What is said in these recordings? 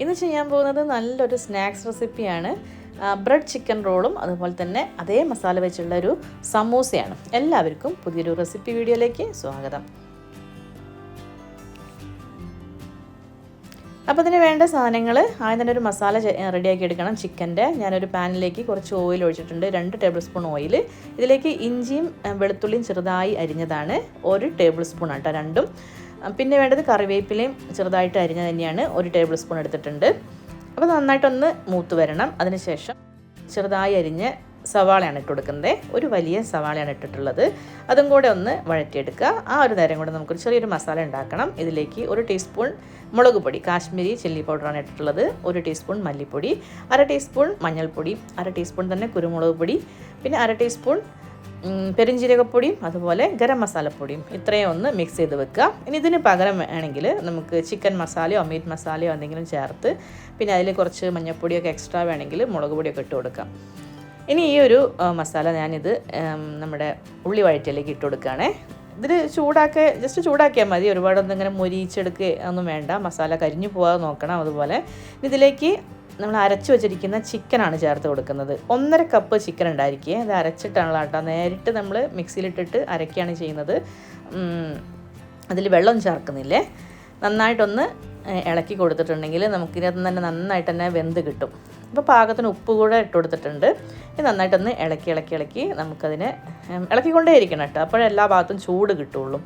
ഇന്ന് ചെയ്യാൻ പോകുന്നത് നല്ലൊരു സ്നാക്സ് റെസിപ്പിയാണ്. ബ്രെഡ് ചിക്കൻ റോളും അതുപോലെ തന്നെ അതേ മസാല വെച്ചുള്ള ഒരു സമൂസയാണ്. എല്ലാവർക്കും പുതിയൊരു റെസിപ്പി വീഡിയോയിലേക്ക് സ്വാഗതം. അപ്പോൾ ഇതിന് വേണ്ട സാധനങ്ങൾ ആദ്യം തന്നെ ഒരു മസാല റെഡിയാക്കി എടുക്കണം. ചിക്കൻ്റെ ഞാനൊരു പാനിലേക്ക് കുറച്ച് ഓയിൽ ഒഴിച്ചിട്ടുണ്ട്, 2 ടേബിൾ സ്പൂൺ ഓയിൽ. ഇതിലേക്ക് ഇഞ്ചിയും വെളുത്തുള്ളിയും ചെറുതായി അരിഞ്ഞതാണ് 1 ടേബിൾ സ്പൂൺ ആട്ടോ രണ്ടും. പിന്നെ വേണ്ടത് കറിവേപ്പിലയും ചെറുതായിട്ട് അരിഞ്ഞത് തന്നെയാണ് 1 ടേബിൾ സ്പൂൺ എടുത്തിട്ടുണ്ട്. അപ്പോൾ നന്നായിട്ടൊന്ന് മൂത്ത് വരണം. അതിനുശേഷം ചെറുതായി അരിഞ്ഞ് സവാളയാണ് ഇട്ട് കൊടുക്കുന്നത്. ഒരു വലിയ സവാളയാണ് ഇട്ടിട്ടുള്ളത്. അതും കൂടെ ഒന്ന് വഴറ്റിയെടുക്കുക. ആ ഒരു നേരം കൊണ്ട് നമുക്കൊരു ചെറിയൊരു മസാല ഉണ്ടാക്കണം. ഇതിലേക്ക് 1 ടീസ്പൂൺ മുളക് പൊടി, കാശ്മീരി ചില്ലി പൗഡറാണ് ഇട്ടിട്ടുള്ളത്, 1 ടീസ്പൂൺ മല്ലിപ്പൊടി, 1/2 ടീസ്പൂൺ മഞ്ഞൾപ്പൊടി, 1/2 ടീസ്പൂൺ തന്നെ കുരുമുളക് പൊടി, പിന്നെ 1/2 ടീസ്പൂൺ പെരിഞ്ജീരകപ്പൊടിയും അതുപോലെ ഗരം മസാലപ്പൊടിയും. ഇത്രയും ഒന്ന് മിക്സ് ചെയ്ത് വെക്കുക. ഇനി ഇതിന് പകരം വേണമെങ്കിൽ നമുക്ക് ചിക്കൻ മസാലയോ മീറ്റ് മസാലയോ എന്തെങ്കിലും ചേർത്ത്, പിന്നെ അതിൽ കുറച്ച് മഞ്ഞൾപ്പൊടിയൊക്കെ എക്സ്ട്രാ വേണമെങ്കിൽ മുളക് പൊടിയൊക്കെ ഇട്ട് കൊടുക്കാം. ഇനി ഈ ഒരു മസാല ഞാനിത് നമ്മുടെ ഉള്ളി വഴറ്റിലേക്ക് ഇട്ട് കൊടുക്കുകയാണേ. ഇതിൽ ജസ്റ്റ് ചൂടാക്കിയാൽ മതി. ഒരുപാടൊന്നും ഇങ്ങനെ മൊരിയിച്ചെടുക്കുക ഒന്നും വേണ്ട. മസാല കരിഞ്ഞു പോകാതെ നോക്കണം. അതുപോലെ ഇതിലേക്ക് നമ്മൾ അരച്ച് വെച്ചിരിക്കുന്ന ചിക്കനാണ് ചേർത്ത് കൊടുക്കുന്നത്. 1.5 കപ്പ് ചിക്കൻ ഉണ്ടായിരിക്കുക. അത് അരച്ചിട്ടാണല്ലോ കേട്ടോ, നേരിട്ട് നമ്മൾ മിക്സിയിലിട്ടിട്ട് അരക്കുകയാണ് ചെയ്യുന്നത്. അതിൽ വെള്ളം ചേർക്കുന്നില്ലേ. നന്നായിട്ടൊന്ന് ഇളക്കി കൊടുത്തിട്ടുണ്ടെങ്കിൽ നമുക്കിതിനകത്ത് തന്നെ നന്നായിട്ട് തന്നെ വെന്ത് കിട്ടും. അപ്പോൾ പാകത്തിന് ഉപ്പ് കൂടെ ഇട്ട് കൊടുത്തിട്ടുണ്ട്. ഇത് നന്നായിട്ടൊന്ന് ഇളക്കി നമുക്കതിനെ ഇളക്കിക്കൊണ്ടേ ഇരിക്കണം കേട്ടോ, അപ്പോഴേ എല്ലാ ഭാഗത്തും ചൂട് കിട്ടുള്ളൂ.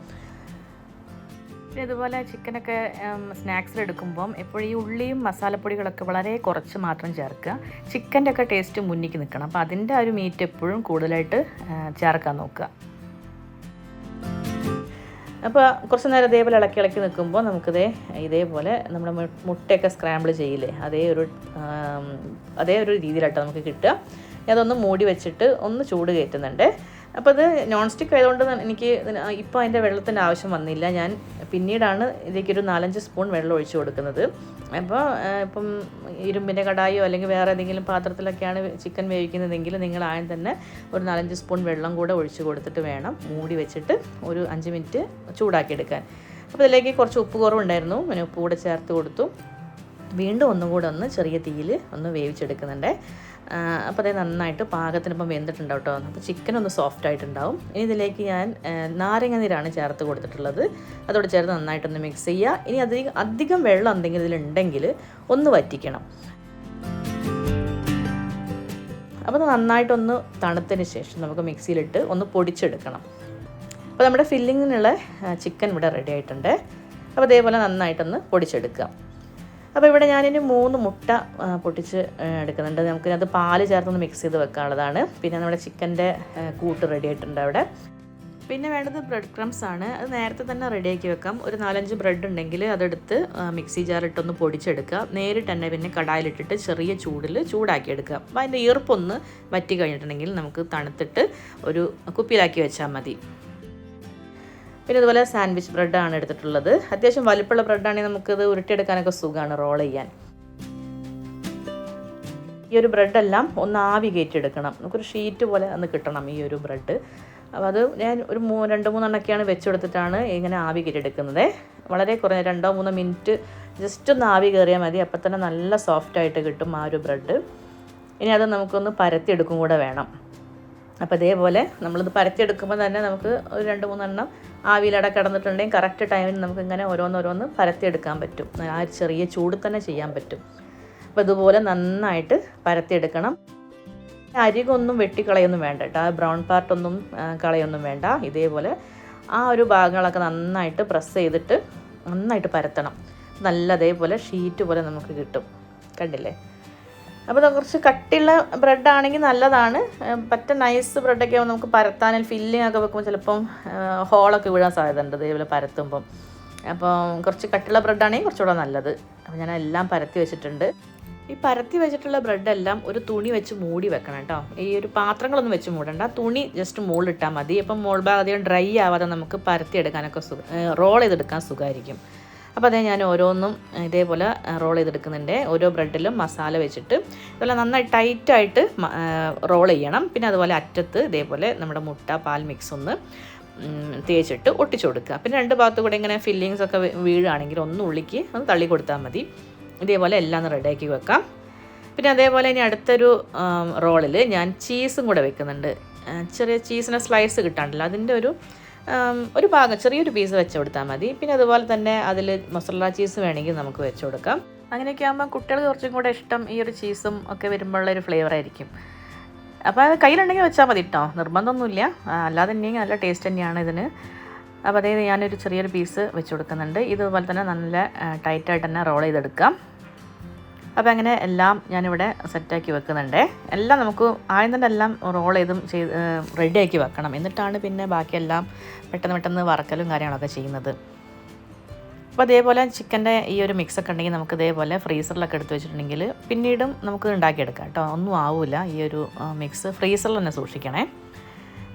പിന്നെ ഇതുപോലെ ചിക്കനൊക്കെ സ്നാക്സിൽ എടുക്കുമ്പം എപ്പോഴും ഈ ഉള്ളിയും മസാലപ്പൊടികളൊക്കെ വളരെ കുറച്ച് മാത്രം ചേർക്കുക. ചിക്കൻ്റെ ഒക്കെ ടേസ്റ്റ് മുന്നിക്ക് നിൽക്കണം. അപ്പോൾ അതിൻ്റെ ഒരു മീറ്റ് എപ്പോഴും കൂടുതലായിട്ട് ചേർക്കാൻ നോക്കുക. അപ്പോൾ കുറച്ച് നേരം ഇതേപോലെ ഇളക്കി നിൽക്കുമ്പോൾ നമുക്കിത് ഇതേപോലെ നമ്മുടെ മുട്ടയൊക്കെ സ്ക്രാമ്പിൾ ചെയ്യില്ലേ, അതേ ഒരു രീതിയിലാട്ടോ നമുക്ക് കിട്ടുക. അതൊന്ന് മൂടി വെച്ചിട്ട് ഒന്ന് ചൂട് കയറ്റുന്നുണ്ട്. അപ്പോൾ ഇത് നോൺ സ്റ്റിക്ക് ആയതുകൊണ്ട് എനിക്ക് ഇപ്പോൾ അതിൻ്റെ വെള്ളത്തിൻ്റെ ആവശ്യം വന്നില്ല. ഞാൻ പിന്നീടാണ് ഇതിലേക്കൊരു 4-5 സ്പൂൺ വെള്ളം ഒഴിച്ച് കൊടുക്കുന്നത്. അപ്പോൾ ഇപ്പം ഇരുമ്പിൻ്റെ കടായോ അല്ലെങ്കിൽ വേറെ ഏതെങ്കിലും പാത്രത്തിലൊക്കെയാണ് ചിക്കൻ വേവിക്കുന്നതെങ്കിൽ നിങ്ങൾ ആദ്യം തന്നെ ഒരു 4-5 സ്പൂൺ വെള്ളം കൂടെ ഒഴിച്ച് കൊടുത്തിട്ട് വേണം മൂടി വെച്ചിട്ട് ഒരു 5 മിനിറ്റ് ചൂടാക്കിയെടുക്കാൻ. അപ്പോൾ ഇതിലേക്ക് കുറച്ച് ഉപ്പ് കുറവുണ്ടായിരുന്നു, പിന്നെ ഉപ്പ് കൂടെ ചേർത്ത് കൊടുത്തു. വീണ്ടും ഒന്നും കൂടെ ഒന്ന് ചെറിയ തീയിൽ ഒന്ന് വേവിച്ചെടുക്കുന്നുണ്ട്. അപ്പോൾ അത് നന്നായിട്ട് പാകത്തിനിപ്പം വെന്തിട്ടുണ്ടാവും കേട്ടോ. അപ്പോൾ ചിക്കൻ ഒന്ന് സോഫ്റ്റ് ആയിട്ടുണ്ടാവും. ഇനി ഇതിലേക്ക് ഞാൻ നാരങ്ങ നീരാണ് ചേർത്ത് കൊടുത്തിട്ടുള്ളത്. അതോടെ ചേർത്ത് നന്നായിട്ടൊന്ന് മിക്സ് ചെയ്യുക. ഇനി അധികം വെള്ളം എന്തെങ്കിലും ഇതിലുണ്ടെങ്കിൽ ഒന്ന് വറ്റിക്കണം. അപ്പോൾ അത് നന്നായിട്ടൊന്ന് തണുത്തതിന് ശേഷം നമുക്ക് മിക്സിയിലിട്ട് ഒന്ന് പൊടിച്ചെടുക്കണം. അപ്പോൾ നമ്മുടെ ഫില്ലിങ്ങിനുള്ള ചിക്കൻ ഇവിടെ റെഡി ആയിട്ടുണ്ട്. അപ്പോൾ അതേപോലെ നന്നായിട്ടൊന്ന് പൊടിച്ചെടുക്കുക. അപ്പോൾ ഇവിടെ ഞാനിനി 3 മുട്ട പൊട്ടിച്ച് എടുക്കുന്നുണ്ട്. നമുക്കിത് പാല് ചേർത്തൊന്ന് മിക്സ് ചെയ്ത് വെക്കാനുള്ളതാണ്. പിന്നെ നമ്മുടെ ചിക്കൻ്റെ കൂട്ട് റെഡി ആയിട്ടുണ്ട് അവിടെ. പിന്നെ വേണ്ടത് ബ്രെഡ് ക്രംസ് ആണ്. അത് നേരത്തെ തന്നെ റെഡിയാക്കി വെക്കാം. ഒരു 4-5 ബ്രെഡ് ഉണ്ടെങ്കിൽ അതെടുത്ത് മിക്സി ജാറിട്ടൊന്ന് പൊടിച്ചെടുക്കുക. നേരിട്ട് തന്നെ പിന്നെ കടായിലിട്ടിട്ട് ചെറിയ ചൂടിൽ ചൂടാക്കിയെടുക്കുക. അപ്പോൾ അതിൻ്റെ ഈർപ്പൊന്ന് വറ്റി കഴിഞ്ഞിട്ടുണ്ടെങ്കിൽ നമുക്ക് തണുത്തിട്ട് ഒരു കുപ്പിയിലാക്കി വെച്ചാൽ മതി. പിന്നെ ഇതുപോലെ സാൻഡ്വിച്ച് ബ്രെഡാണ് എടുത്തിട്ടുള്ളത്. അത്യാവശ്യം വലിപ്പമുള്ള ബ്രെഡാണെങ്കിൽ നമുക്കത് ഉരുട്ടിയെടുക്കാനൊക്കെ സുഖമാണ് റോൾ ചെയ്യാൻ. ഈ ഒരു ബ്രെഡെല്ലാം ഒന്ന് ആവി കയറ്റിയെടുക്കണം. നമുക്കൊരു ഷീറ്റ് പോലെ ഒന്ന് കിട്ടണം ഈ ഒരു ബ്രെഡ്. അപ്പോൾ അത് ഞാൻ ഒരു 2-3 എണ്ണൊക്കെയാണ് വെച്ചെടുത്തിട്ടാണ് ഇങ്ങനെ ആവി കയറ്റിയെടുക്കുന്നത്. വളരെ കുറഞ്ഞ 2-3 മിനിറ്റ് ജസ്റ്റ് ഒന്ന് ആവി കയറിയാൽ മതി. അപ്പം തന്നെ നല്ല സോഫ്റ്റായിട്ട് കിട്ടും ആ ഒരു ബ്രെഡ്. ഇനി അത് നമുക്കൊന്ന് പരത്തിയെടുക്കും കൂടെ വേണം. അപ്പോൾ ഇതേപോലെ നമ്മളിത് പരത്തിയെടുക്കുമ്പോൾ തന്നെ നമുക്ക് ഒരു 2-3 എണ്ണം ആവിയിലട കിടന്നിട്ടുണ്ടെങ്കിൽ കറക്റ്റ് ടൈമിൽ നമുക്ക് ഇങ്ങനെ ഓരോന്നോരോന്ന് പരത്തിയെടുക്കാൻ പറ്റും. ആ ചെറിയ ചൂട് തന്നെ ചെയ്യാൻ പറ്റും. അപ്പോൾ ഇതുപോലെ നന്നായിട്ട് പരത്തിയെടുക്കണം. അരികൊന്നും വെട്ടിക്കളയൊന്നും വേണ്ട കേട്ടോ. ആ ബ്രൗൺ പാർട്ടൊന്നും കളയൊന്നും വേണ്ട. ഇതേപോലെ ആ ഒരു ഭാഗങ്ങളൊക്കെ നന്നായിട്ട് പ്രസ് ചെയ്തിട്ട് നന്നായിട്ട് പരത്തണം. നല്ല അതേപോലെ ഷീറ്റ് പോലെ നമുക്ക് കിട്ടും. കണ്ടില്ലേ? അപ്പോൾ കുറച്ച് കട്ടിയുള്ള ബ്രെഡാണെങ്കിൽ നല്ലതാണ്. പറ്റ നൈസ് ബ്രെഡൊക്കെ ആകുമ്പോൾ നമുക്ക് പരത്താനും ഫില്ലിംഗ് ഒക്കെ വെക്കുമ്പോൾ ചിലപ്പം ഹോളൊക്കെ വീഴാൻ സാധ്യത ഉണ്ട് ഇതേപോലെ പരത്തുമ്പം. അപ്പോൾ കുറച്ച് കട്ടിയുള്ള ബ്രെഡാണെങ്കിൽ കുറച്ചുകൂടെ നല്ലത്. അപ്പോൾ ഞാൻ എല്ലാം പരത്തി വെച്ചിട്ടുണ്ട്. ഈ പരത്തി വെച്ചിട്ടുള്ള ബ്രെഡെല്ലാം ഒരു തുണി വെച്ച് മൂടി വെക്കണം കേട്ടോ. ഈ ഒരു പാത്രങ്ങളൊന്നും വെച്ച് മൂടണ്ട, തുണി ജസ്റ്റ് മുകളിലിട്ടാൽ മതി. അപ്പം മോൾ ഭാഗം അധികം ഡ്രൈ ആവാതെ നമുക്ക് പരത്തിയെടുക്കാനൊക്കെ റോൾ ചെയ്തെടുക്കാൻ സുഖമായിരിക്കും. അപ്പോൾ അതേ ഞാൻ ഓരോന്നും ഇതേപോലെ റോൾ ചെയ്തെടുക്കുന്നുണ്ട്. ഓരോ ബ്രെഡിലും മസാല വെച്ചിട്ട് ഇതുപോലെ നന്നായി ടൈറ്റായിട്ട് റോൾ ചെയ്യണം. പിന്നെ അതുപോലെ അറ്റത്ത് ഇതേപോലെ നമ്മുടെ മുട്ട പാൽ മിക്സ് ഒന്ന് തേച്ചിട്ട് ഒട്ടിച്ചു കൊടുക്കുക. പിന്നെ രണ്ട് ഭാഗത്തു കൂടെ ഇങ്ങനെ ഫില്ലിങ്സ് ഒക്കെ വീഴുകയാണെങ്കിൽ ഒന്ന് ഉള്ളിക്ക് ഒന്ന് തള്ളി കൊടുത്താൽ മതി. ഇതേപോലെ എല്ലാം ഒന്ന് റെഡിയാക്കി വെക്കാം. പിന്നെ അതേപോലെ ഇനി അടുത്തൊരു റോളിൽ ഞാൻ ചീസും കൂടെ വെക്കുന്നുണ്ട്. ചെറിയ ചീസിൻ്റെ സ്ലൈസ് കിട്ടാണ്ടല്ലോ, അതിൻ്റെ ഒരു ഭാഗം ചെറിയൊരു പീസ് വെച്ച് കൊടുത്താൽ മതി. പിന്നെ അതുപോലെ തന്നെ അതിൽ മസാല ചീസ് വേണമെങ്കിൽ നമുക്ക് വെച്ച് കൊടുക്കാം. അങ്ങനെയൊക്കെ ആകുമ്പോൾ കുട്ടികൾക്ക് കുറച്ചും കൂടെ ഇഷ്ടം ഈ ഒരു ചീസും ഒക്കെ വരുമ്പോഴുള്ളൊരു ഫ്ലേവർ ആയിരിക്കും. അപ്പോൾ അത് കയ്യിലുണ്ടെങ്കിൽ വെച്ചാൽ മതി കേട്ടോ, നിർബന്ധമൊന്നുമില്ല. അല്ലാതെ തന്നെയെങ്കിൽ നല്ല ടേസ്റ്റ് തന്നെയാണ് ഇതിന്. അപ്പോൾ അതായത് ഞാനൊരു ചെറിയൊരു പീസ് വെച്ച് കൊടുക്കുന്നുണ്ട്. ഇതുപോലെ തന്നെ നല്ല ടൈറ്റായിട്ട് തന്നെ റോൾ ചെയ്തെടുക്കാം. അപ്പോൾ അങ്ങനെ എല്ലാം ഞാനിവിടെ സെറ്റാക്കി വെക്കുന്നുണ്ട്. എല്ലാം നമുക്ക് ആദ്യം തന്നെ എല്ലാം റോൾ ചെയ്ത് റെഡിയാക്കി വെക്കണം. എന്നിട്ടാണ് പിന്നെ ബാക്കിയെല്ലാം പെട്ടെന്ന് വറക്കലും കാര്യങ്ങളൊക്കെ ചെയ്യുന്നത്. അപ്പോൾ അതേപോലെ ചിക്കൻ്റെ ഈ ഒരു മിക്സൊക്കെ ഉണ്ടെങ്കിൽ നമുക്ക് ഇതേപോലെ ഫ്രീസറിലൊക്കെ എടുത്ത് വെച്ചിട്ടുണ്ടെങ്കിൽ പിന്നീടും നമുക്ക് ഉണ്ടാക്കിയെടുക്കാം കേട്ടോ. ഒന്നും ആവില്ല. ഈ ഒരു മിക്സ് ഫ്രീസറിൽ തന്നെ സൂക്ഷിക്കണേ.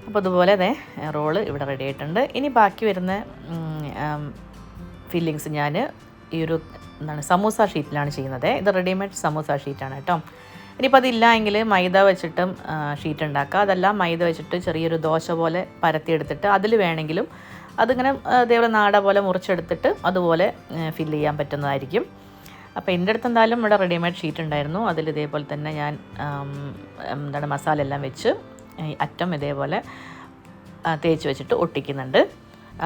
അപ്പോൾ അതുപോലെ അതെ റോള് ഇവിടെ റെഡി ആയിട്ടുണ്ട്. ഇനി ബാക്കി വരുന്ന ഫില്ലിങ്സ് ഞാൻ ഈ ഒരു സമൂസ ഷീറ്റിലാണ് ചെയ്യുന്നത്. ഇത് റെഡിമെയ്ഡ് സമൂസ ഷീറ്റാണ് കേട്ടോ. ഇനിയിപ്പോൾ അതില്ല എങ്കിൽ മൈദ വെച്ചിട്ടും ഷീറ്റ് ഉണ്ടാക്കുക. അതല്ല മൈദ വെച്ചിട്ട് ചെറിയൊരു ദോശ പോലെ പരത്തിയെടുത്തിട്ട് അതിൽ വേണമെങ്കിലും അതിങ്ങനെ അതേപോലെ നാട പോലെ മുറിച്ചെടുത്തിട്ട് അതുപോലെ ഫില്ല് ചെയ്യാൻ പറ്റുന്നതായിരിക്കും. അപ്പോൾ എൻ്റെ അടുത്ത് എന്തായാലും ഇവിടെ റെഡിമെയ്ഡ് ഷീറ്റ് ഉണ്ടായിരുന്നു. അതിൽ ഇതേപോലെ തന്നെ ഞാൻ മസാല എല്ലാം വെച്ച് അറ്റം ഇതേപോലെ തേച്ച് വെച്ചിട്ട് ഒട്ടിക്കുന്നുണ്ട്.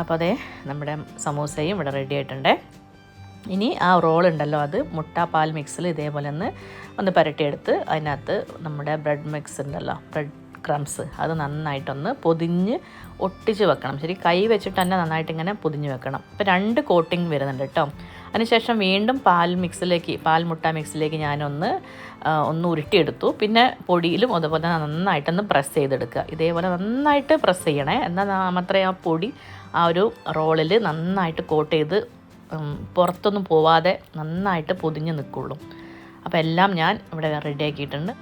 അപ്പോൾ അതേ നമ്മുടെ സമൂസയും ഇവിടെ റെഡി ആയിട്ടുണ്ട്. ഇനി ആ റോൾ ഉണ്ടല്ലോ, അത് മുട്ട പാൽ മിക്സിൽ ഇതേപോലെ ഒന്ന് പുരട്ടിയെടുത്ത് അതിനകത്ത് നമ്മുടെ ബ്രെഡ് മിക്സ് ഉണ്ടല്ലോ, ബ്രെഡ് ക്രംസ്, അത് നന്നായിട്ടൊന്ന് പൊതിഞ്ഞ് ഒട്ടിച്ച് വെക്കണം. ശരി, കൈ വെച്ചിട്ട് തന്നെ നന്നായിട്ട് ഇങ്ങനെ പൊതിഞ്ഞ് വെക്കണം. ഇപ്പോൾ 2 കോട്ടിങ് വരുന്നുണ്ട് കേട്ടോ. അതിനുശേഷം വീണ്ടും പാൽ മുട്ട മിക്സിലേക്ക് ഞാനൊന്ന് ഉരുട്ടിയെടുത്തു. പിന്നെ പൊടിയിലും അതുപോലെ നന്നായിട്ടൊന്ന് പ്രസ് ചെയ്തെടുക്കുക. ഇതേപോലെ നന്നായിട്ട് പ്രസ് ചെയ്യണേ, എന്നാൽ മാത്രമേ ആ പൊടി ആ ഒരു റോളിൽ നന്നായിട്ട് കോട്ട് ചെയ്ത് പുറത്തൊന്നും പോവാതെ നന്നായിട്ട് പൊതിഞ്ഞ് നിൽക്കുള്ളൂ. അപ്പോൾ എല്ലാം ഞാൻ ഇവിടെ റെഡിയാക്കിയിട്ടുണ്ട്.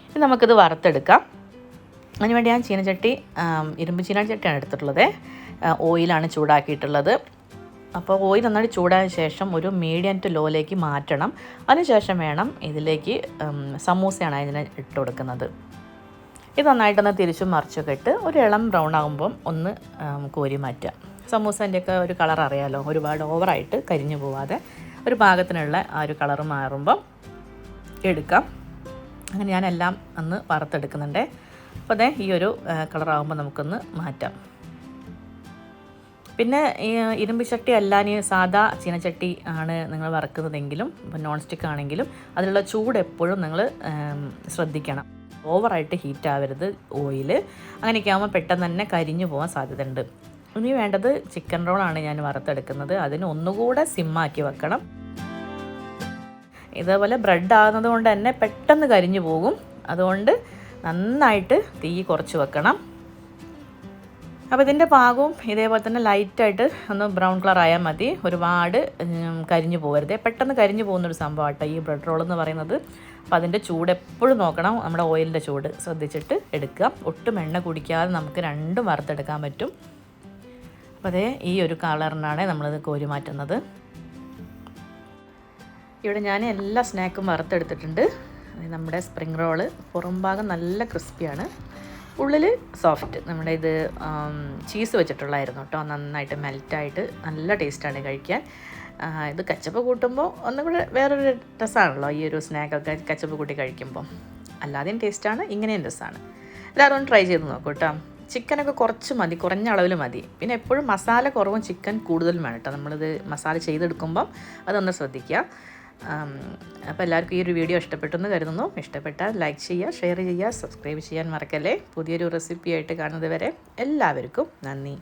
ഇനി നമുക്കിത് വറുത്തെടുക്കാം. അതിനുവേണ്ടി ഞാൻ ചീനച്ചട്ടി, ഇരുമ്പ് ചീനച്ചട്ടിയാണ് എടുത്തിട്ടുള്ളത്. ഓയിലാണ് ചൂടാക്കിയിട്ടുള്ളത്. അപ്പോൾ ഓയിൽ നന്നായിട്ട് ചൂടായ ശേഷം ഒരു മീഡിയം ടു ലോയിലേക്ക് മാറ്റണം. അതിനുശേഷം വേണം ഇതിലേക്ക് സമൂസയാണ് ഇതിനെ ഇട്ട് കൊടുക്കുന്നത്. ഇത് നന്നായിട്ടൊന്ന് തിരിച്ചും മറിച്ചൊക്കെ ഇട്ട് ഒരു ഇളം ബ്രൗൺ ആകുമ്പം ഒന്ന് കോരി മാറ്റുക. സമൂസേൻ്റെയൊക്കെ ഒരു കളർ അറിയാമല്ലോ, ഒരുപാട് ഓവറായിട്ട് കരിഞ്ഞു പോവാതെ ഒരു പാകത്തിനുള്ള ആ ഒരു കളർ മാറുമ്പം എടുക്കാം. അങ്ങനെ ഞാനെല്ലാം ഒന്ന് വറുത്തെടുക്കുന്നുണ്ട്. അപ്പോൾ അതെ ഈ ഒരു കളറാകുമ്പോൾ നമുക്കൊന്ന് മാറ്റാം. പിന്നെ ഈ ഇരുമ്പ് ചട്ടി അല്ലാനി സാധാ ചീനച്ചട്ടി ആണ് നിങ്ങൾ വറുക്കുന്നതെങ്കിലും ഇപ്പോൾ നോൺ സ്റ്റിക്ക് ആണെങ്കിലും അതിലുള്ള ചൂട് എപ്പോഴും നിങ്ങൾ ശ്രദ്ധിക്കണം. ഓവറായിട്ട് ഹീറ്റ് ആവരുത് ഓയിൽ. അങ്ങനെയൊക്കെ ആകുമ്പോൾ പെട്ടെന്ന് തന്നെ കരിഞ്ഞു പോകാൻ സാധ്യതയുണ്ട്. ഇനി വേണ്ടത് ചിക്കൻ റോളാണ് ഞാൻ വറുത്തെടുക്കുന്നത്. അതിന് ഒന്നുകൂടെ സിമ്മാക്കി വെക്കണം. ഇതേപോലെ ബ്രെഡ് ആകുന്നത് കൊണ്ട് തന്നെ പെട്ടെന്ന് കരിഞ്ഞു പോകും. അതുകൊണ്ട് നന്നായിട്ട് തീ കുറച്ച് വെക്കണം. അപ്പോൾ ഇതിൻ്റെ പാകവും ഇതേപോലെ തന്നെ ലൈറ്റായിട്ട് ഒന്ന് ബ്രൗൺ കളർ ആയാൽ മതി. ഒരുപാട് കരിഞ്ഞു പോകരുത്. പെട്ടെന്ന് കരിഞ്ഞു പോകുന്നൊരു സംഭവമാട്ടോ ഈ ബ്രെഡ് റോൾ എന്ന് പറയുന്നത്. അപ്പോൾ അതിൻ്റെ ചൂട് എപ്പോഴും നോക്കണം. നമ്മുടെ ഓയിലിൻ്റെ ചൂട് ശ്രദ്ധിച്ചിട്ട് എടുക്കുക. ഒട്ടും എണ്ണ കുടിക്കാതെ നമുക്ക് രണ്ടും വറുത്തെടുക്കാൻ പറ്റും. അപ്പോൾ അതേ ഈ ഒരു കളറിനാണ് നമ്മളിത് കോരി മാറ്റുന്നത്. ഇവിടെ ഞാൻ എല്ലാ സ്നാക്കും വറുത്തെടുത്തിട്ടുണ്ട്. നമ്മുടെ സ്പ്രിംഗ് റോള് പുറം ഭാഗം നല്ല ക്രിസ്പിയാണ്, ഉള്ളിൽ സോഫ്റ്റ്. നമ്മുടെ ഇത് ചീസ് വെച്ചിട്ടുള്ളതായിരുന്നു കേട്ടോ. നന്നായിട്ട് മെൽറ്റായിട്ട് നല്ല ടേസ്റ്റാണ് കഴിക്കാൻ. ഇത് കച്ചപ്പ് കൂട്ടുമ്പോൾ ഒന്നും കൂടെ വേറൊരു രസമാണല്ലോ ഈ ഒരു സ്നാക്കൊക്കെ കച്ചപ്പ് കൂട്ടി കഴിക്കുമ്പോൾ. അല്ലാതെയും ടേസ്റ്റാണ്, ഇങ്ങനെയും രസമാണ്. എല്ലാവരും ഒന്ന് ട്രൈ ചെയ്ത് നോക്കൂ കേട്ടോ. ചിക്കനൊക്കെ കുറച്ച് മതി, കുറഞ്ഞ അളവിൽ മതി. പിന്നെ എപ്പോഴും മസാല കുറവും ചിക്കൻ കൂടുതലും വേണം കേട്ടോ. നമ്മളിത് മസാല ചെയ്തെടുക്കുമ്പം അതൊന്ന് ശ്രദ്ധിക്കുക. അപ്പോൾ എല്ലാവർക്കും ഈ ഒരു വീഡിയോ ഇഷ്ടപ്പെട്ടെന്ന് കരുതുന്നു. ഇഷ്ടപ്പെട്ടാൽ ലൈക്ക് ചെയ്യുക, ഷെയർ ചെയ്യുക, സബ്സ്ക്രൈബ് ചെയ്യാൻ മറക്കല്ലേ. പുതിയൊരു റെസിപ്പിയായിട്ട് കാണുന്നത് വരെ എല്ലാവർക്കും നന്ദി.